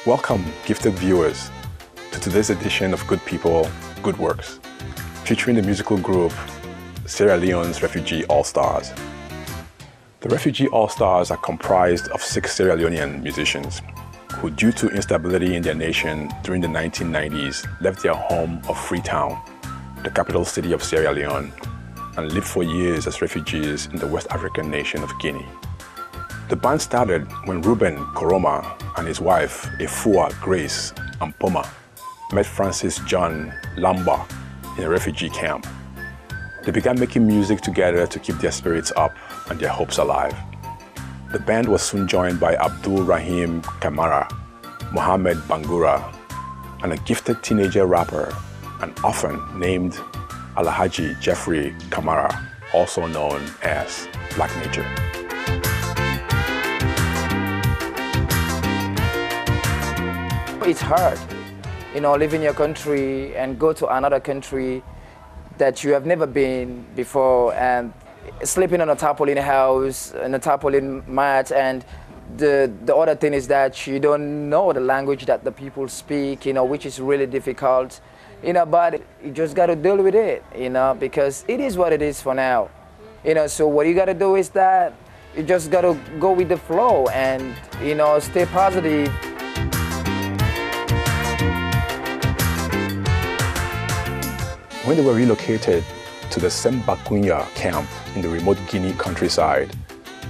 Welcome, gifted viewers, to today's edition of Good People, Good Works, featuring the musical group Sierra Leone's Refugee All Stars. The Refugee All Stars are comprised of 6 Sierra Leonean musicians who, due to instability in their nation during the 1990s, left their home of Freetown, the capital city of Sierra Leone, and lived for years as refugees in the West African nation of Guinea. The band started when Ruben Koroma and his wife, Efua Grace Ampoma, met Francis John Lamba in a refugee camp. They began making music together to keep their spirits up and their hopes alive. The band was soon joined by Abdul Rahim Kamara, Mohammed Bangura, and a gifted teenager rapper and orphan named Alhaji Jeffrey Kamara, also known as Black Nature. It's hard, live in your country and go to another country that you have never been before, and sleeping on a tarpaulin house, in a tarpaulin mat, and the other thing is that you don't know the language that the people speak, which is really difficult, but you just got to deal with it, because it is what it is for now. So what you got to do is that you just got to go with the flow and, stay positive. When they were relocated to the Sembakunya camp in the remote Guinea countryside,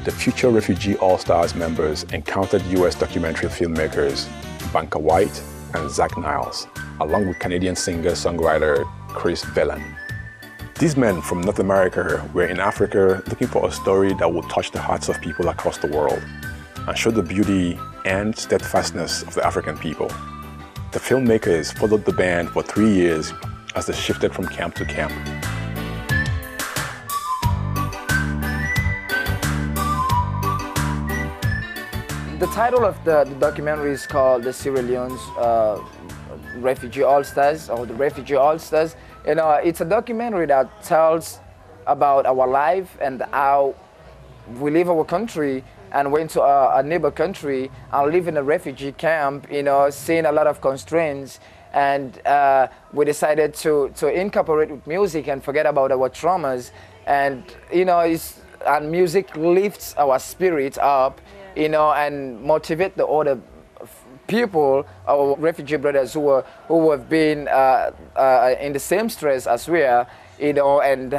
the future Refugee All Stars members encountered U.S. documentary filmmakers Banker White and Zach Niles, along with Canadian singer-songwriter Chris Velan. These men from North America were in Africa looking for a story that would touch the hearts of people across the world and show the beauty and steadfastness of the African people. The filmmakers followed the band for 3 years as they shifted from camp to camp. The title of the documentary is called the Sierra Leone's Refugee All Stars, or the Refugee All Stars. It's a documentary that tells about our life and how we leave our country and went to a neighbor country and live in a refugee camp, seeing a lot of constraints. And we decided to incorporate with music and forget about our traumas. And, and music lifts our spirit up, and motivate the other people, our refugee brothers who have been in the same stress as we are, and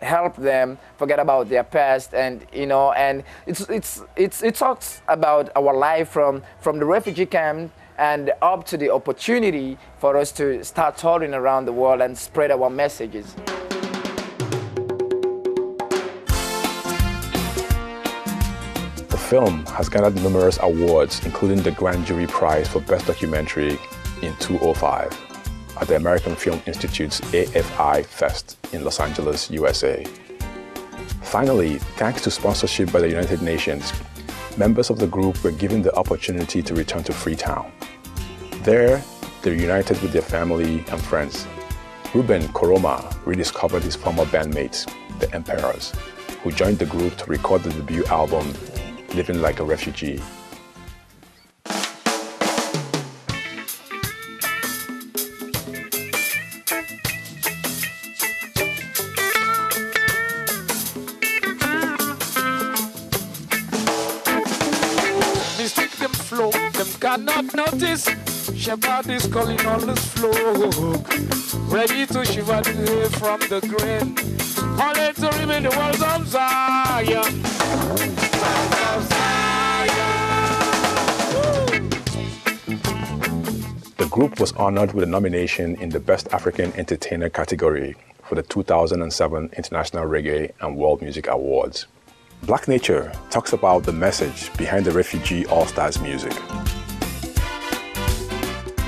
help them forget about their past. And and it talks about our life from the refugee camp and up to the opportunity for us to start touring around the world and spread our messages. The film has garnered numerous awards, including the Grand Jury Prize for Best Documentary in 2005 at the American Film Institute's AFI Fest in Los Angeles, USA. Finally, thanks to sponsorship by the United Nations, members of the group were given the opportunity to return to Freetown. There, they reunited with their family and friends. Ruben Koroma rediscovered his former bandmates, the Emperors, who joined the group to record the debut album, Living Like a Refugee. Mistake them flow, them cannot notice. Shepherd is calling on the flow, ready to shiver away from the grain. Only to remain the walls of Zion. The group was honored with a nomination in the Best African Entertainer category for the 2007 International Reggae and World Music Awards. Black Nature talks about the message behind the Refugee All Stars music.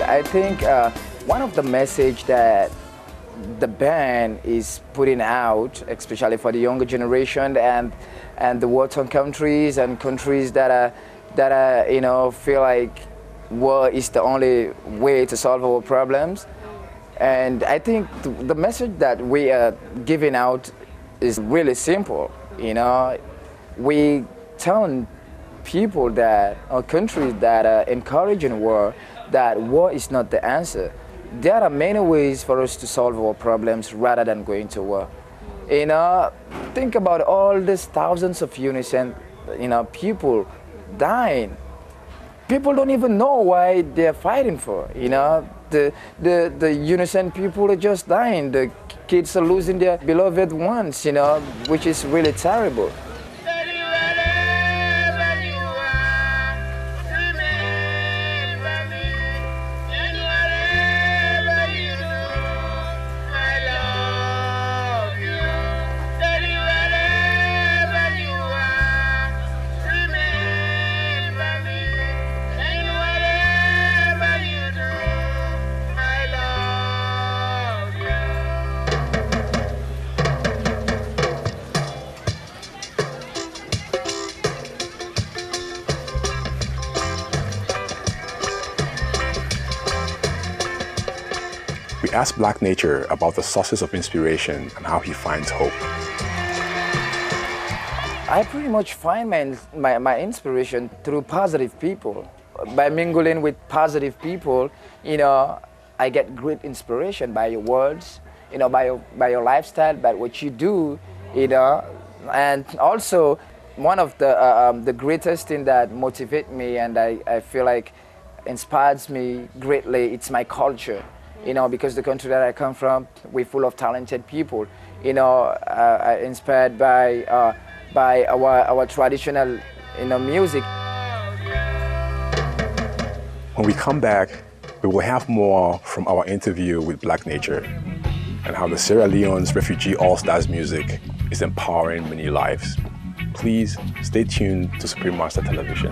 I think one of the message that the band is putting out, especially for the younger generation and the war-torn countries and countries that feel like war is the only way to solve our problems. And I think the message that we are giving out is really simple. We tell people that, or countries that are encouraging war, that war is not the answer. There are many ways for us to solve our problems rather than going to war. You know, think about all these thousands of innocent, people dying. People don't even know why they're fighting for. The innocent people are just dying. The kids are losing their beloved ones. Which is really terrible. We asked Black Nature about the sources of inspiration and how he finds hope. I pretty much find my inspiration through positive people. By mingling with positive people, I get great inspiration by your words, by your lifestyle, by what you do, And also, one of the greatest thing that motivates me and I feel like inspires me greatly, it's my culture. Because the country that I come from, we're full of talented people. Inspired by our traditional, music. When we come back, we will have more from our interview with Black Nature and how the Sierra Leone's Refugee All Stars music is empowering many lives. Please stay tuned to Supreme Master Television.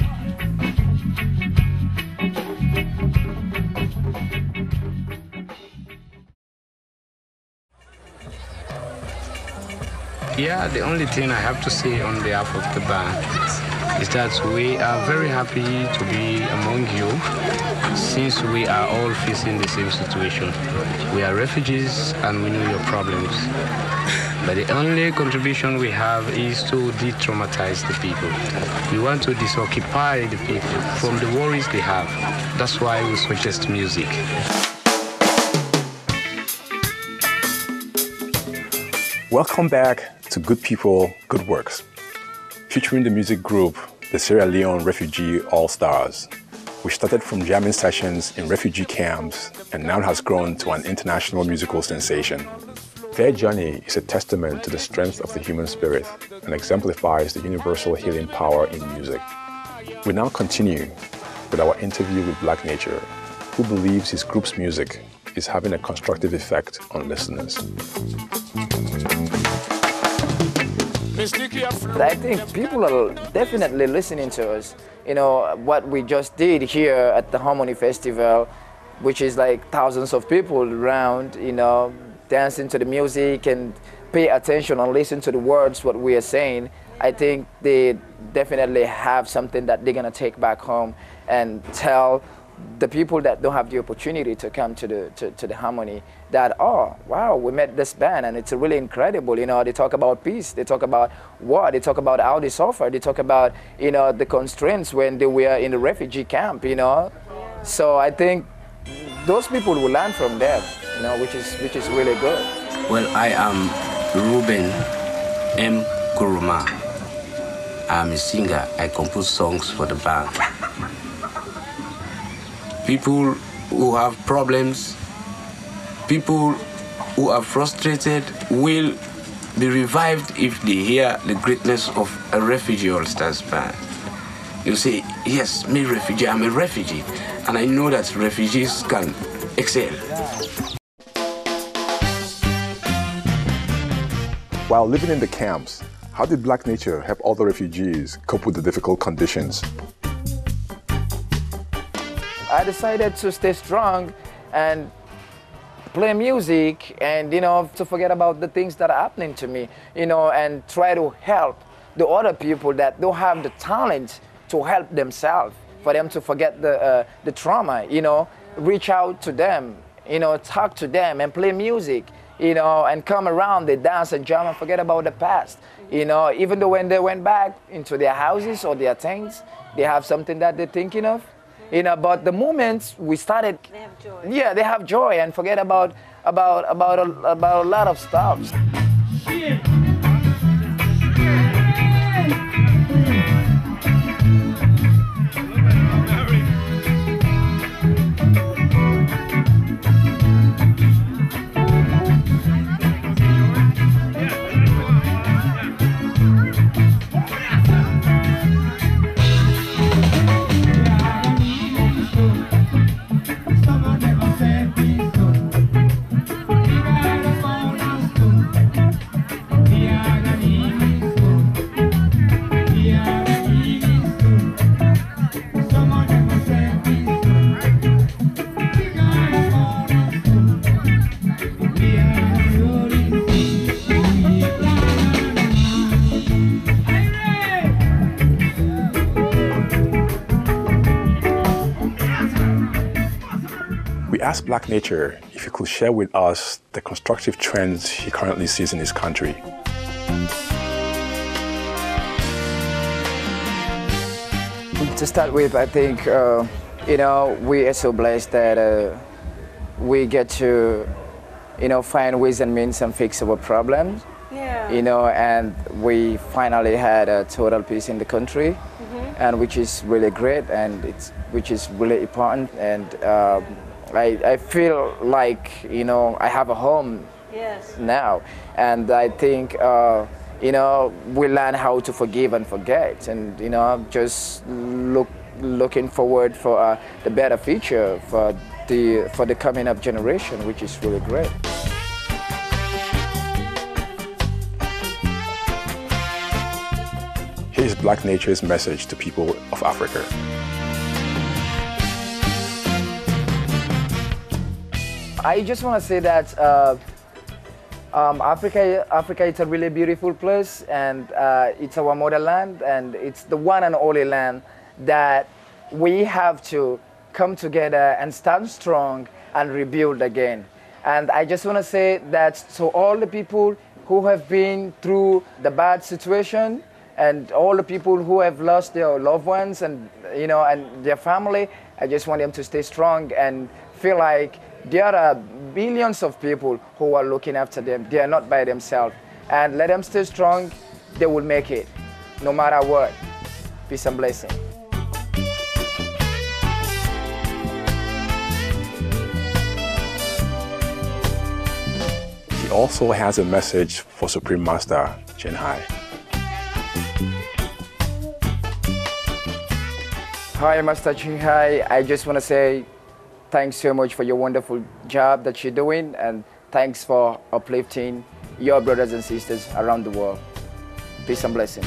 Yeah, the only thing I have to say on behalf of the band is that we are very happy to be among you since we are all facing the same situation. We are refugees and we know your problems. But the only contribution we have is to de-traumatize the people. We want to disoccupy the people from the worries they have. That's why we suggest music. Welcome back to Good People, Good Works, featuring the music group, the Sierra Leone Refugee All Stars, which started from jamming sessions in refugee camps and now has grown to an international musical sensation. Their journey is a testament to the strength of the human spirit and exemplifies the universal healing power in music. We now continue with our interview with Black Nature, who believes his group's music is having a constructive effect on listeners. I think people are definitely listening to us. What we just did here at the Harmony Festival, which is like thousands of people around, dancing to the music and pay attention and listen to the words, what we are saying. I think they definitely have something that they're gonna take back home and tell the people that don't have the opportunity to come to the Harmony that, oh, wow, we met this band and it's really incredible. They talk about peace, they talk about war, they talk about how they suffer, they talk about, the constraints when they were in the refugee camp, So I think those people will learn from them, which is really good. Well, I am Ruben M. Kuruma. I'm a singer. I compose songs for the band. People who have problems, people who are frustrated will be revived if they hear the greatness of a Refugee All Stars band. You say, yes, me refugee, I'm a refugee, and I know that refugees can excel. While living in the camps, how did Black Nature help other refugees cope with the difficult conditions? I decided to stay strong and play music and, to forget about the things that are happening to me, and try to help the other people that don't have the talent to help themselves, for them to forget the trauma, reach out to them, talk to them and play music, you know, and come around, they dance and jump and forget about the past. You know, even though when they went back into their houses or their tents, they have something that they're thinking of. You know, but the moment we started, They have joy. yeah, they have joy and forget about a lot of stuff. We asked Black Nature if he could share with us the constructive trends he currently sees in his country. To start with, I think, you know, we are so blessed that we get to, you know, find ways and means and fix our problems. Yeah. You know, and we finally had a total peace in the country, and which is really great, and which is really important. And I feel like, you know, I have a home Yes. now, and I think you know, we learn how to forgive and forget, and you know, just looking forward for the better future for the coming up generation, which is really great. Here's Black Nature's message to people of Africa. I just want to say that Africa is a really beautiful place, and it's our motherland, and it's the one and only land that we have to come together and stand strong and rebuild again. And I just want to say that to all the people who have been through the bad situation, and all the people who have lost their loved ones and, you know, and their family, I just want them to stay strong and feel like there are billions of people who are looking after them. They are not by themselves. And let them stay strong. They will make it, no matter what. Peace and blessing. He also has a message for Supreme Master Jinhai. Hi, Master Jinhai. I just want to say thanks so much for your wonderful job that you're doing, and thanks for uplifting your brothers and sisters around the world. Peace and blessing.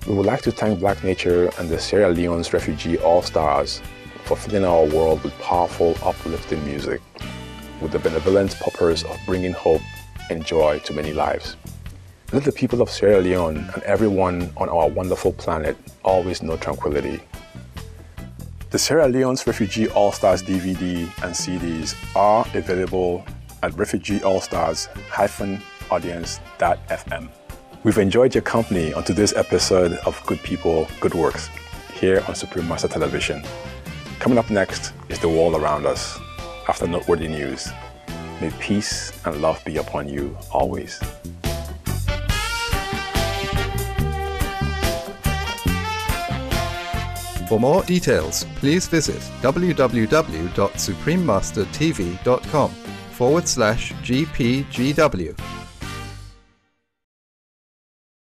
We would like to thank Black Nature and the Sierra Leone's Refugee All Stars for filling our world with powerful, uplifting music, with the benevolent purpose of bringing hope and joy to many lives. Let the people of Sierra Leone and everyone on our wonderful planet always know tranquility. The Sierra Leone's Refugee All Stars DVD and CDs are available at refugeeallstars-audience.fm. We've enjoyed your company on today's episode of Good People, Good Works, here on Supreme Master Television. Coming up next is The World Around Us. After noteworthy news, may peace and love be upon you always. For more details, please visit www.suprememastertv.com/GPGW.